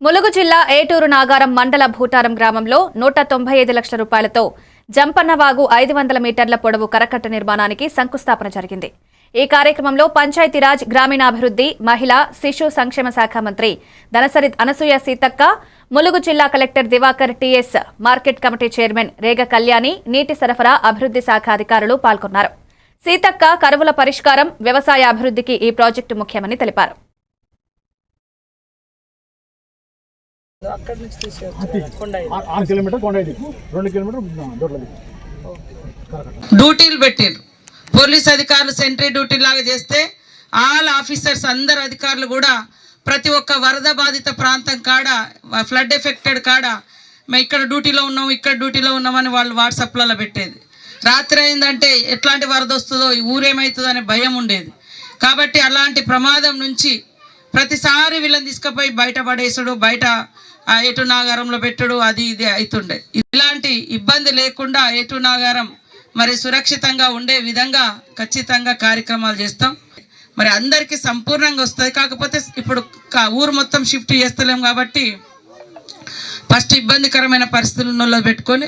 ములుగు జిల్లా ఏటూరు నాగారం మండల భూటారం గ్రామంలో 195 లక్షల రూపాయలతో జంపన్నవాగు 500 మీటర్ల పొడవు కరకట్ట నిర్మాణానికి శంకుస్థాపన జరిగింది. ఈ కార్యక్రమంలో పంచాయతీరాజ్, గ్రామీణాభివృద్ధి, మహిళా శిశు సంక్షేమ శాఖ మంత్రి దనసరి అనసూయ సీతక్క, ములుగు జిల్లా collector Diwakar, TS market committee chairman Rega Kalyani, నీటి సరఫరా అభివృద్ధి శాఖ అధికారులు పాల్గొన్నారు. సీతక్క కరువుల పరిష్కారం, వ్యవసాయ అభివృద్ధికి ఈ ప్రాజెక్టు ముఖ్యమని తెలిపారు. డ్యూటీలు పెట్టారు. పోలీస్ అధికారులు సెంట్రీ డ్యూటీ లాగా చేస్తే ఆల్ ఆఫీసర్స్ అందరు అధికారులు కూడా ప్రతి ఒక్క వరద బాధిత ప్రాంతం కాడ, ఫ్లడ్ ఎఫెక్టెడ్ కాడ మేము ఇక్కడ డ్యూటీలో ఉన్నాం, ఇక్కడ డ్యూటీలో ఉన్నామని వాళ్ళు వాట్సాప్లలో పెట్టేది. రాత్రి అయిందంటే ఎట్లాంటి వరద వస్తుందో, ఊరేమవుతుందో అనే భయం ఉండేది. కాబట్టి అలాంటి ప్రమాదం నుంచి ప్రతిసారి వీళ్ళని తీసుకుపోయి బయటపడేసుడు, బయట ఏటూ నాగారంలో పెట్టుడు, అది ఇది అవుతుండే. ఇలాంటి ఇబ్బంది లేకుండా ఏటూ నాగారం మరి సురక్షితంగా ఉండే విధంగా ఖచ్చితంగా కార్యక్రమాలు చేస్తాం. మరి అందరికీ సంపూర్ణంగా వస్తుంది. కాకపోతే ఇప్పుడు ఊరు మొత్తం షిఫ్ట్ చేస్తలేం కాబట్టి ఫస్ట్ ఇబ్బందికరమైన పరిస్థితులను పెట్టుకొని